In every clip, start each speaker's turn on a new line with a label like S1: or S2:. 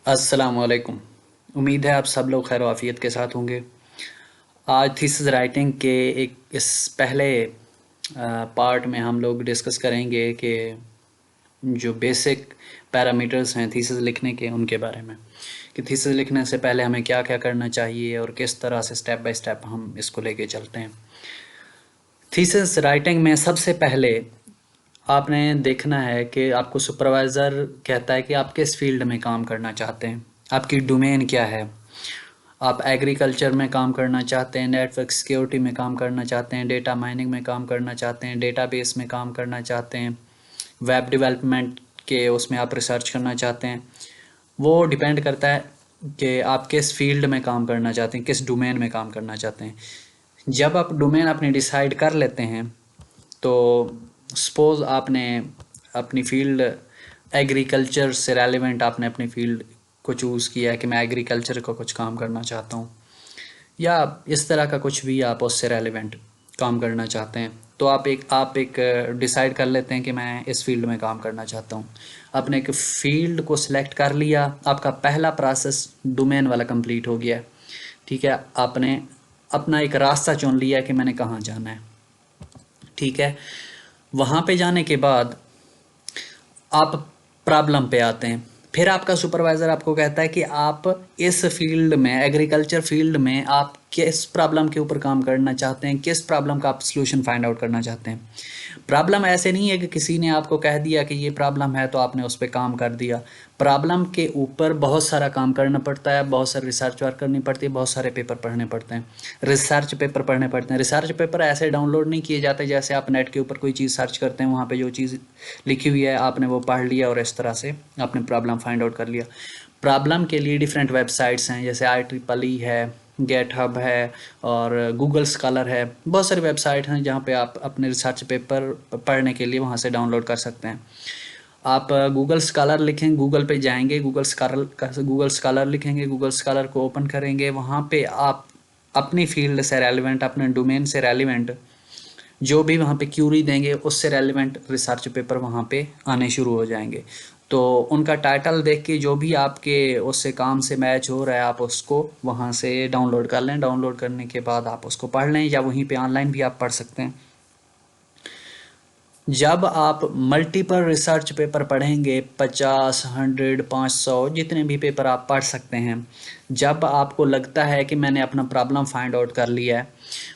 S1: अस्सलामुअलैकुम। उम्मीद है आप सब लोग खैर आफियत के साथ होंगे। आज थीसिस राइटिंग के एक इस पहले पार्ट में हम लोग डिस्कस करेंगे कि जो बेसिक पैरामीटर्स हैं थीसिस लिखने के, उनके बारे में कि थीसिस लिखने से पहले हमें क्या क्या करना चाहिए और किस तरह से स्टेप बाय स्टेप हम इसको लेके चलते हैं। थीसिस राइटिंग में सबसे पहले आपने देखना है कि आपको सुपरवाइज़र कहता है कि आप किस फील्ड में काम करना चाहते हैं, आपकी डोमेन क्या है। आप एग्रीकल्चर में काम करना चाहते हैं, नेटवर्क सिक्योरिटी में काम करना चाहते हैं, डेटा माइनिंग में काम करना चाहते हैं, डेटाबेस में काम करना चाहते हैं, वेब डेवलपमेंट के उसमें आप रिसर्च करना चाहते हैं। वो डिपेंड करता है कि आप किस फील्ड में काम करना चाहते हैं, किस डोमेन में काम करना चाहते हैं। जब आप डोमेन अपने डिसाइड कर लेते हैं तो सपोज़ आपने अपनी फील्ड एग्रीकल्चर से रेलेवेंट आपने अपनी फील्ड को चूज़ किया है कि मैं एग्रीकल्चर का कुछ काम करना चाहता हूँ, या इस तरह का कुछ भी आप उससे रेलेवेंट काम करना चाहते हैं, तो आप एक डिसाइड कर लेते हैं कि मैं इस फील्ड में काम करना चाहता हूँ। आपने एक फ़ील्ड को सिलेक्ट कर लिया, आपका पहला प्रोसेस डोमेन वाला कंप्लीट हो गया है। ठीक है, आपने अपना एक रास्ता चुन लिया कि मैंने कहाँ जाना है। ठीक है, वहाँ पे जाने के बाद आप प्रॉब्लम पे आते हैं। फिर आपका सुपरवाइज़र आपको कहता है कि आप इस फील्ड में, एग्रीकल्चर फील्ड में, आप किस प्रॉब्लम के ऊपर काम करना चाहते हैं, किस प्रॉब्लम का आप सॉल्यूशन फाइंड आउट करना चाहते हैं। प्रॉब्लम ऐसे नहीं है कि किसी ने आपको कह दिया कि ये प्रॉब्लम है तो आपने उस पर काम कर दिया। प्रॉब्लम के ऊपर बहुत सारा काम करना पड़ता है, बहुत सारी रिसर्च वर्क करनी पड़ती है, बहुत सारे पेपर पढ़ने पड़ते हैं, रिसर्च पेपर पढ़ने पड़ते हैं। रिसर्च पेपर ऐसे डाउनलोड नहीं किए जाते जैसे आप नेट के ऊपर कोई चीज़ सर्च करते हैं, वहाँ पे जो चीज़ लिखी हुई है आपने वो पढ़ लिया और इस तरह से आपने प्रॉब्लम फाइंड आउट कर लिया। प्रॉब्लम के लिए डिफरेंट वेबसाइट्स हैं, जैसे IEEE है, गेटहब है और गूगल स्कॉलर है। बहुत सारी वेबसाइट हैं जहाँ पे आप अपने रिसर्च पेपर पढ़ने के लिए वहाँ से डाउनलोड कर सकते हैं। आप गूगल स्कॉलर लिखें, गूगल पे जाएंगे, गूगल स्कॉलर लिखेंगे, गूगल स्कॉलर को ओपन करेंगे, वहाँ पे आप अपनी फील्ड से रेलिवेंट, अपने डोमेन से रेलिवेंट जो भी वहाँ पे क्यूरी देंगे उससे रेलिवेंट रिसर्च पेपर वहाँ पे आने शुरू हो जाएंगे। तो उनका टाइटल देख के जो भी आपके उससे काम से मैच हो रहा है आप उसको वहाँ से डाउनलोड कर लें। डाउनलोड करने के बाद आप उसको पढ़ लें, या वहीं पे ऑनलाइन भी आप पढ़ सकते हैं। जब आप मल्टीपल रिसर्च पेपर पढ़ेंगे, 50, 100, 500 जितने भी पेपर आप पढ़ सकते हैं, जब आपको लगता है कि मैंने अपना प्रॉब्लम फाइंड आउट कर लिया है,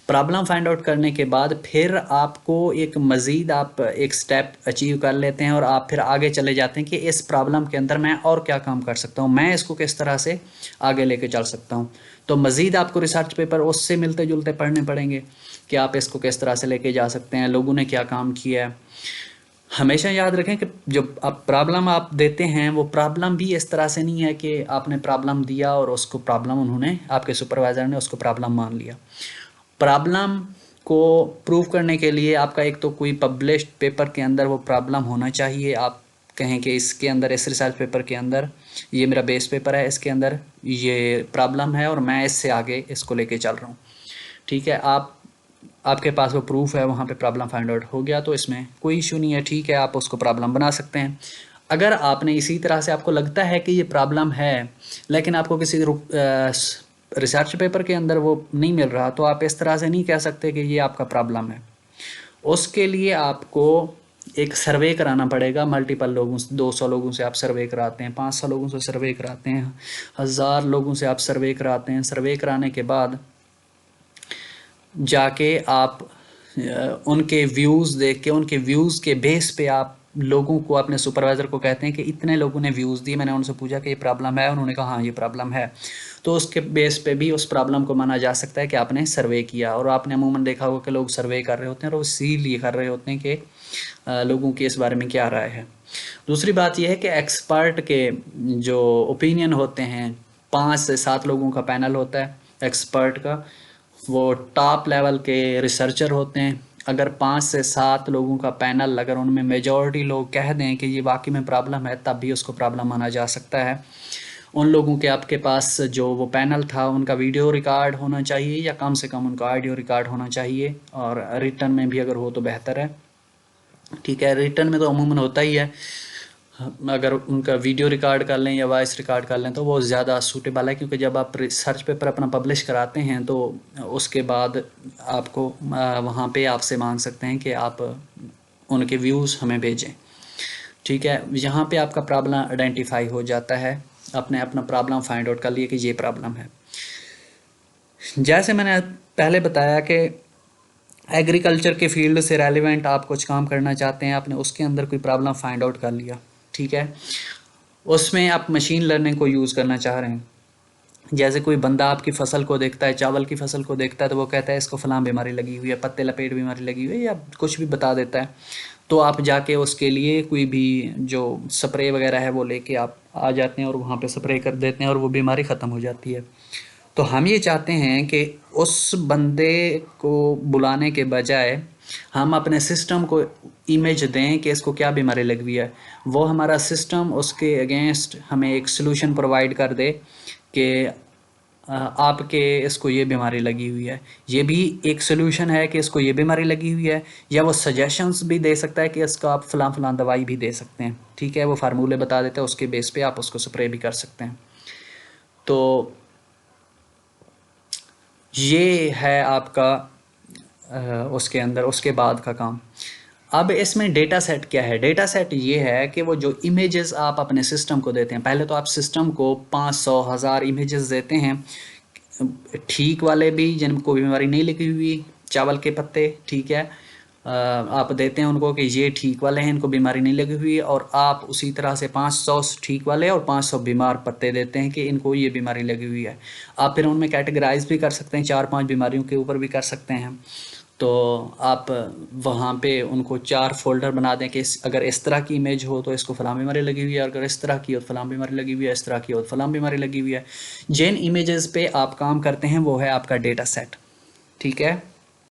S1: प्रॉब्लम फाइंड आउट करने के बाद फिर आपको एक मज़ीद आप एक स्टेप अचीव कर लेते हैं और आप फिर आगे चले जाते हैं कि इस प्रॉब्लम के अंदर मैं और क्या काम कर सकता हूँ, मैं इसको किस तरह से आगे लेके चल सकता हूँ। तो मज़ीद आपको रिसर्च पेपर उससे मिलते जुलते पढ़ने पड़ेंगे कि आप इसको किस तरह से लेके जा सकते हैं, लोगों ने क्या काम किया है। हमेशा याद रखें कि जो आप प्रॉब्लम आप देते हैं वो प्रॉब्लम भी इस तरह से नहीं है कि आपने प्रॉब्लम दिया और उसको प्रॉब्लम उन्होंने, आपके सुपरवाइज़र ने उसको प्रॉब्लम मान लिया। प्रॉब्लम को प्रूव करने के लिए आपका एक तो कोई पब्लिश्ड पेपर के अंदर वो प्रॉब्लम होना चाहिए। आप कहें कि इसके अंदर, इस रिसर्च पेपर के अंदर, ये मेरा बेस पेपर है, इसके अंदर ये प्रॉब्लम है और मैं इससे आगे इसको लेके चल रहा हूँ। ठीक है, आपके पास वो प्रूफ है, वहाँ पे प्रॉब्लम फाइंड आउट हो गया तो इसमें कोई इशू नहीं है। ठीक है, आप उसको प्रॉब्लम बना सकते हैं। अगर आपने इसी तरह से आपको लगता है कि ये प्रॉब्लम है लेकिन आपको किसी रिसर्च पेपर के अंदर वो नहीं मिल रहा, तो आप इस तरह से नहीं कह सकते कि ये आपका प्रॉब्लम है। उसके लिए आपको एक सर्वे कराना पड़ेगा। मल्टीपल लोगों से, 200 लोगों से आप सर्वे कराते हैं, 500 लोगों से सर्वे कराते हैं, 1000 लोगों से आप सर्वे कराते हैं। सर्वे कराने के बाद जाके आप उनके व्यूज़ देख के, उनके व्यूज़ के बेस पे आप लोगों को, अपने सुपरवाइज़र को कहते हैं कि इतने लोगों ने व्यूज़ दिए, मैंने उनसे पूछा कि ये प्रॉब्लम है, उन्होंने कहा हाँ ये प्रॉब्लम है। तो उसके बेस पे भी उस प्रॉब्लम को माना जा सकता है कि आपने सर्वे किया। और आपने अमूमन देखा होगा कि लोग सर्वे कर रहे होते हैं और वो इसीलिए कर रहे होते हैं कि लोगों की इस बारे में क्या राय है। दूसरी बात यह है कि एक्सपर्ट के जो ओपिनियन होते हैं, 5 से 7 लोगों का पैनल होता है एक्सपर्ट का, वो टॉप लेवल के रिसर्चर होते हैं। अगर 5 से 7 लोगों का पैनल, अगर उनमें मेजॉरिटी लोग कह दें कि ये वाकई में प्रॉब्लम है, तब भी उसको प्रॉब्लम माना जा सकता है। उन लोगों के, आपके पास जो वो पैनल था उनका वीडियो रिकॉर्ड होना चाहिए, या कम से कम उनका ऑडियो रिकॉर्ड होना चाहिए, और रिटर्न में भी अगर हो तो बेहतर है। ठीक है, रिटर्न में तो अमूमन होता ही है। अगर उनका वीडियो रिकॉर्ड कर लें या वॉइस रिकॉर्ड कर लें तो वो ज़्यादा सूटेबल है, क्योंकि जब आप रिसर्च पेपर अपना पब्लिश कराते हैं तो उसके बाद आपको वहाँ पे आपसे मांग सकते हैं कि आप उनके व्यूज़ हमें भेजें। ठीक है, यहाँ पे आपका प्रॉब्लम आइडेंटिफाई हो जाता है, आपने अपना प्रॉब्लम फाइंड आउट कर लिया कि ये प्रॉब्लम है। जैसे मैंने पहले बताया कि एग्रीकल्चर के फील्ड से रेलिवेंट आप कुछ काम करना चाहते हैं, आपने उसके अंदर कोई प्रॉब्लम फाइंड आउट कर लिया, ठीक है, उसमें आप मशीन लर्निंग को यूज़ करना चाह रहे हैं। जैसे कोई बंदा आपकी फसल को देखता है, चावल की फसल को देखता है, तो वो कहता है इसको फलां बीमारी लगी हुई है, पत्ते लपेट बीमारी लगी हुई है, या कुछ भी बता देता है। तो आप जाके उसके लिए कोई भी जो स्प्रे वगैरह है वो लेके आप आ जाते हैं और वहाँ पे स्प्रे कर देते हैं और वो बीमारी ख़त्म हो जाती है। तो हम ये चाहते हैं कि उस बंदे को बुलाने के बजाय हम अपने सिस्टम को इमेज दें कि इसको क्या बीमारी लगी हुई है, वो हमारा सिस्टम उसके अगेंस्ट हमें एक सलूशन प्रोवाइड कर दे कि आपके इसको ये बीमारी लगी हुई है। ये भी एक सलूशन है कि इसको ये बीमारी लगी हुई है, या वो सजेशंस भी दे सकता है कि इसको आप फ़लाँ फ़लाँ दवाई भी दे सकते हैं, ठीक है, वो फार्मूले बता देता है, उसके बेस पे आप उसको स्प्रे भी कर सकते हैं। तो ये है आपका उसके अंदर उसके बाद का काम। अब इसमें डेटा सेट क्या है? डेटा सेट ये है कि वो जो इमेजेस आप अपने सिस्टम को देते हैं, पहले तो आप सिस्टम को 500 1000 इमेजेस देते हैं, ठीक वाले भी जिनको बीमारी नहीं लगी हुई, चावल के पत्ते, ठीक है, आप देते हैं उनको कि ये ठीक वाले हैं, इनको बीमारी नहीं लगी हुई, और आप उसी तरह से 500 ठीक वाले और 500 बीमार पत्ते देते हैं कि इनको ये बीमारी लगी हुई है। आप फिर उनमें कैटेगराइज भी कर सकते हैं, 4-5 बीमारियों के ऊपर भी कर सकते हैं। तो आप वहाँ पे उनको 4 फ़ोल्डर बना दें कि अगर इस तरह की इमेज हो तो इसको फ़लाँ बीमारी लगी हुई है, अगर इस तरह की हो तो फ़लाँ बीमारी लगी हुई है, इस तरह की हो तो फ़लाँ बीमारी लगी हुई है। जिन इमेजेस पे आप काम करते हैं वो है आपका डेटा सेट, ठीक है।